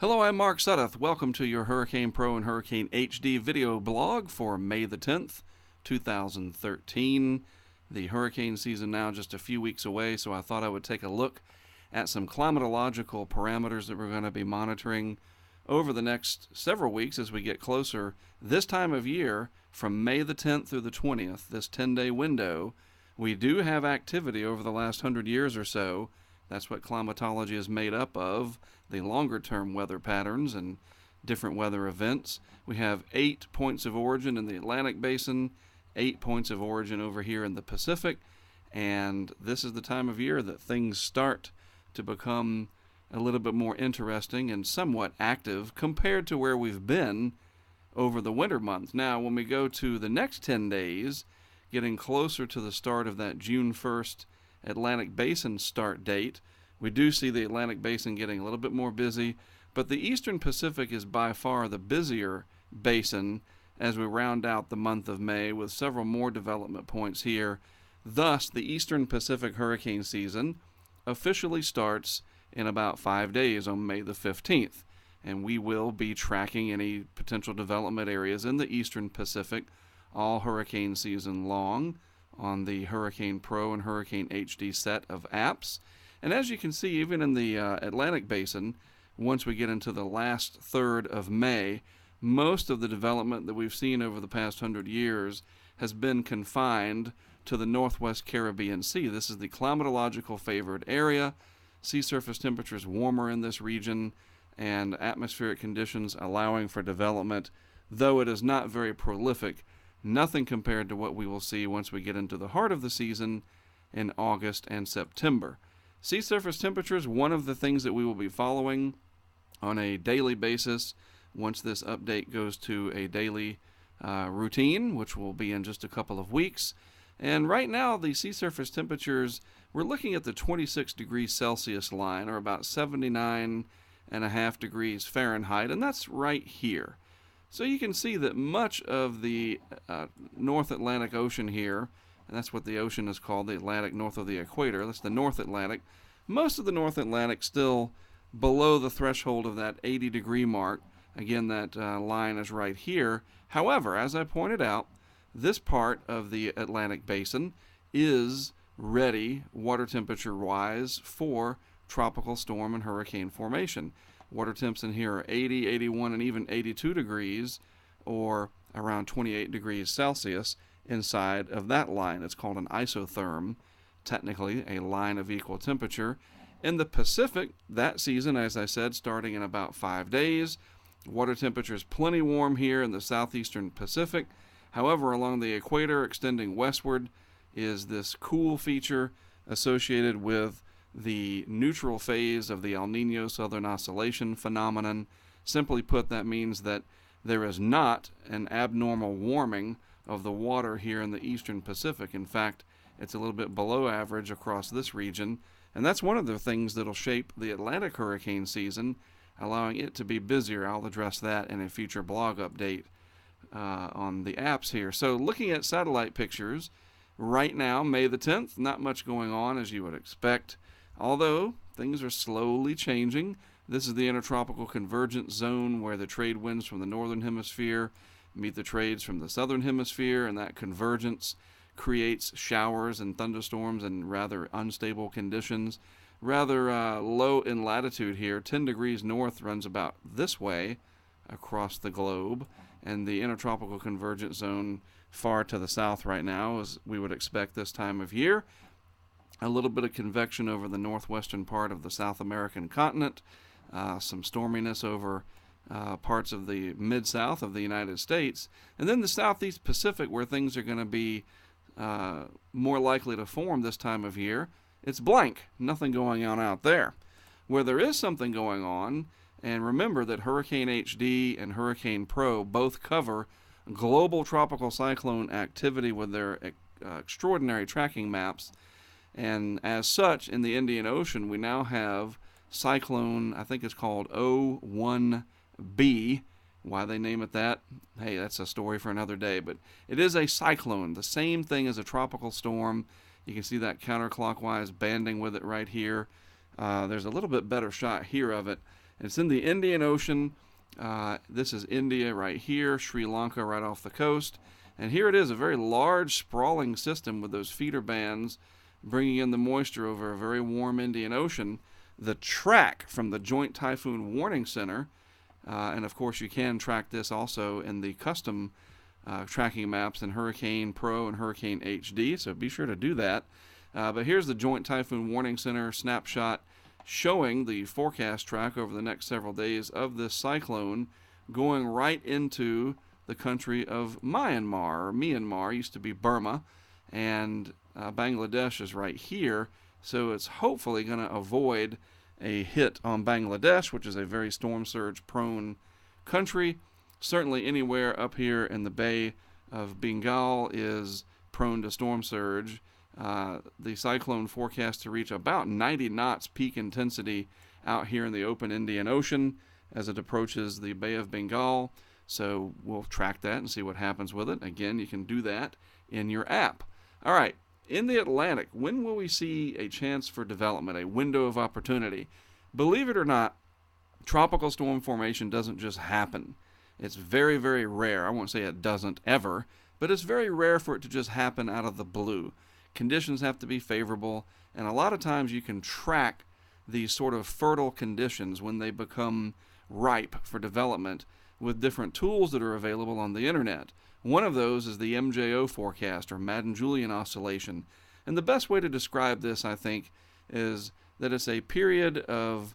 Hello, I'm Mark Sudduth. Welcome to your Hurricane Pro and Hurricane HD video blog for May the 10th, 2013. The hurricane season now just a few weeks away, so I thought I would take a look at some climatological parameters that we're going to be monitoring over the next several weeks as we get closer this time of year from May the 10th through the 20th, this 10-day window. We do have activity over the last 100 years or so. That's what climatology is made up of, the longer-term weather patterns and different weather events. We have 8 points of origin in the Atlantic Basin, 8 points of origin over here in the Pacific, and this is the time of year that things start to become a little bit more interesting and somewhat active compared to where we've been over the winter months. Now, when we go to the next 10 days, getting closer to the start of that June 1st Atlantic Basin start date, we do see the Atlantic Basin getting a little bit more busy, but the Eastern Pacific is by far the busier basin as we round out the month of May with several more development points here. Thus, the Eastern Pacific hurricane season officially starts in about 5 days on May the 15th, and we will be tracking any potential development areas in the Eastern Pacific all hurricane season long on the Hurricane Pro and Hurricane HD set of apps. And as you can see, even in the Atlantic Basin, once we get into the last third of May, most of the development that we've seen over the past 100 years has been confined to the Northwest Caribbean Sea. This is the climatological favored area. Sea surface temperatures warmer in this region and atmospheric conditions allowing for development, though it is not very prolific. Nothing compared to what we will see once we get into the heart of the season in August and September. Sea surface temperatures, one of the things that we will be following on a daily basis once this update goes to a daily routine, which will be in just a couple of weeks. And right now, the sea surface temperatures, we're looking at the 26 degrees Celsius line, or about 79.5 degrees Fahrenheit, and that's right here. So you can see that much of the North Atlantic Ocean here, and that's what the ocean is called, the Atlantic north of the equator, that's the North Atlantic. Most of the North Atlantic still below the threshold of that 80-degree mark. Again, that line is right here. However, as I pointed out, this part of the Atlantic Basin is ready, water temperature-wise, for tropical storm and hurricane formation. Water temps in here are 80, 81, and even 82 degrees, or around 28 degrees Celsius inside of that line. It's called an isotherm, technically a line of equal temperature. In the Pacific, that season, as I said, starting in about 5 days, water temperature is plenty warm here in the southeastern Pacific. However, along the equator, extending westward, is this cool feature associated with the neutral phase of the El Nino Southern Oscillation phenomenon. Simply put, that means that there is not an abnormal warming of the water here in the eastern Pacific. In fact, it's a little bit below average across this region, and that's one of the things that'll shape the Atlantic hurricane season, allowing it to be busier. I'll address that in a future blog update on the apps here. So looking at satellite pictures, right now, May the 10th, not much going on as you would expect. Although things are slowly changing. This is the intertropical convergence zone where the trade winds from the northern hemisphere meet the trades from the southern hemisphere, and that convergence creates showers and thunderstorms and rather unstable conditions. Rather low in latitude here. 10 degrees north runs about this way across the globe, and the intertropical convergence zone far to the south right now, as we would expect this time of year. A little bit of convection over the northwestern part of the South American continent, some storminess over parts of the mid-south of the United States, and then the southeast Pacific, where things are going to be more likely to form this time of year. It's blank, nothing going on out there. Where there is something going on, and remember that Hurricane HD and Hurricane Pro both cover global tropical cyclone activity with their extraordinary tracking maps. And as such, in the Indian Ocean, we now have cyclone, I think it's called O1b. Why they name it that, hey, that's a story for another day. But it is a cyclone, the same thing as a tropical storm. You can see that counterclockwise banding with it right here. There's a little bit better shot here of it. It's in the Indian Ocean. This is India right here, Sri Lanka right off the coast. And here it is, a very large, sprawling system with those feeder bands bringing in the moisture over a very warm Indian Ocean. The track from the Joint Typhoon Warning Center, and of course you can track this also in the custom tracking maps in Hurricane Pro and Hurricane HD, so be sure to do that. But here's the Joint Typhoon Warning Center snapshot showing the forecast track over the next several days of this cyclone going right into the country of Myanmar, or Myanmar, used to be Burma, and Bangladesh is right here, so it's hopefully going to avoid a hit on Bangladesh, which is a very storm surge prone country. Certainly anywhere up here in the Bay of Bengal is prone to storm surge. The cyclone forecast to reach about 90 knots peak intensity out here in the open Indian Ocean as it approaches the Bay of Bengal. So we'll track that and see what happens with it. Again, you can do that in your app. All right, in the Atlantic, when will we see a chance for development, a window of opportunity? Believe it or not, tropical storm formation doesn't just happen. It's very, very rare. I won't say it doesn't ever, but it's very rare for it to just happen out of the blue. Conditions have to be favorable, and a lot of times you can track these sort of fertile conditions when they become ripe for development with different tools that are available on the internet. One of those is the MJO forecast, or Madden-Julian oscillation. And the best way to describe this, I think, is that it's a period of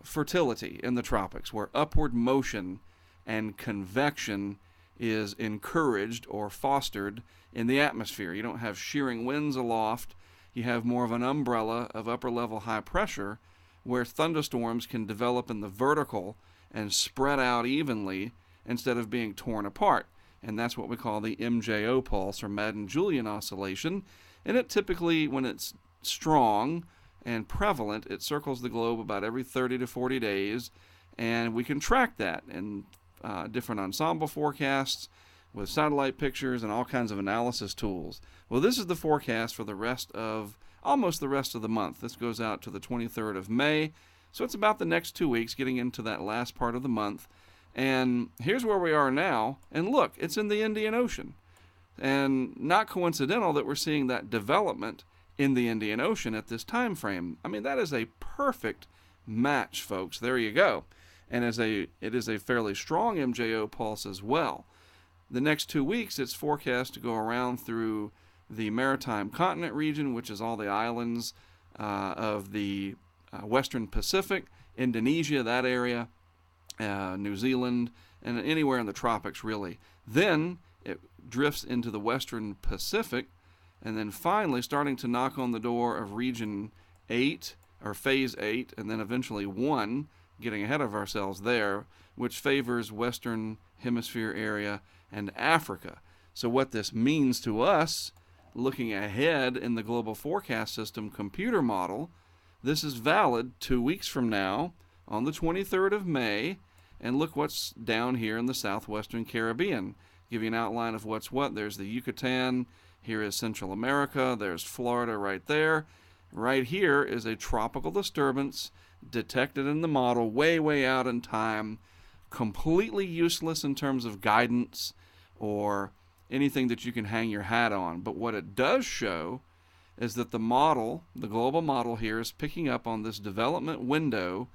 fertility in the tropics where upward motion and convection is encouraged or fostered in the atmosphere. You don't have shearing winds aloft. You have more of an umbrella of upper-level high pressure where thunderstorms can develop in the vertical and spread out evenly instead of being torn apart. And that's what we call the MJO pulse, or Madden-Julian oscillation. And it typically, when it's strong and prevalent, it circles the globe about every 30 to 40 days. And we can track that in different ensemble forecasts with satellite pictures and all kinds of analysis tools. Well, this is the forecast for almost the rest of the month. This goes out to the 23rd of May. So it's about the next 2 weeks, getting into that last part of the month. And here's where we are now. And look, it's in the Indian Ocean. And not coincidental that we're seeing that development in the Indian Ocean at this time frame. I mean, that is a perfect match, folks. There you go. And it is a fairly strong MJO pulse as well. The next 2 weeks, it's forecast to go around through the maritime continent region, which is all the islands of the Western Pacific, Indonesia, that area, New Zealand, and anywhere in the tropics, really. Then it drifts into the Western Pacific, and then finally starting to knock on the door of Region 8, or Phase 8, and then eventually 1, getting ahead of ourselves there, which favors Western Hemisphere area and Africa. So what this means to us, looking ahead in the Global Forecast System computer model, this is valid 2 weeks from now on the 23rd of May, and look what's down here in the southwestern Caribbean. Give you an outline of what's what. There's the Yucatan, here is Central America, there's Florida right there. Right here is a tropical disturbance detected in the model way, way out in time, completely useless in terms of guidance or anything that you can hang your hat on. But what it does show is that the model, the global model here, is picking up on this development window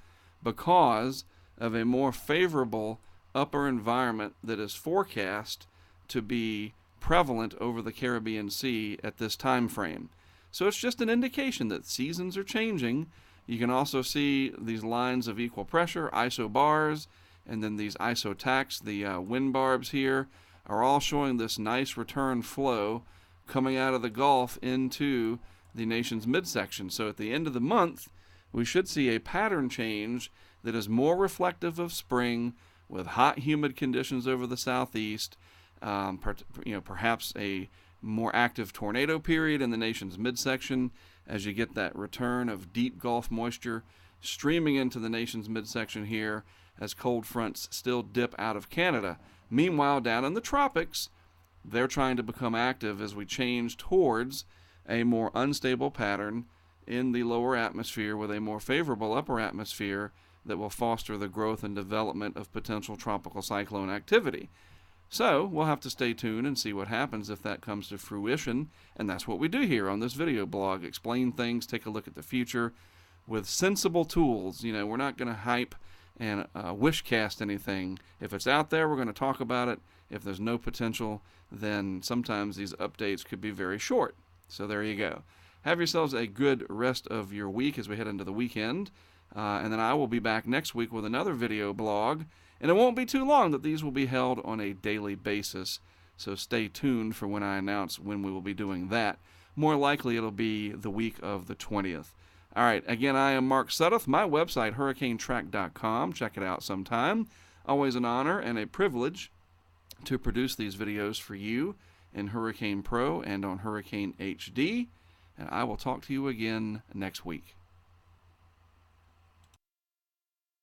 because of a more favorable upper environment that is forecast to be prevalent over the Caribbean Sea at this time frame. So it's just an indication that seasons are changing. You can also see these lines of equal pressure, isobars, and then these isotachs, the wind barbs here, are all showing this nice return flow coming out of the Gulf into the nation's midsection. So at the end of the month, we should see a pattern change that is more reflective of spring, with hot, humid conditions over the southeast, perhaps a more active tornado period in the nation's midsection as you get that return of deep Gulf moisture streaming into the nation's midsection here as cold fronts still dip out of Canada. Meanwhile, down in the tropics, they're trying to become active as we change towards a more unstable pattern in the lower atmosphere with a more favorable upper atmosphere that will foster the growth and development of potential tropical cyclone activity. So we'll have to stay tuned and see what happens if that comes to fruition, and that's what we do here on this video blog. Explain things, take a look at the future with sensible tools. We're not going to hype and wish cast anything. If it's out there, we're going to talk about it. If there's no potential, then sometimes these updates could be very short. So there you go. Have yourselves a good rest of your week as we head into the weekend. And then I will be back next week with another video blog. And it won't be too long that these will be held on a daily basis. So stay tuned for when I announce when we will be doing that. More likely it'll be the week of the 20th. All right, again, I am Mark Sudduth. My website, hurricanetrack.com. Check it out sometime. Always an honor and a privilege to produce these videos for you in Hurricane Pro and on Hurricane HD. And I will talk to you again next week.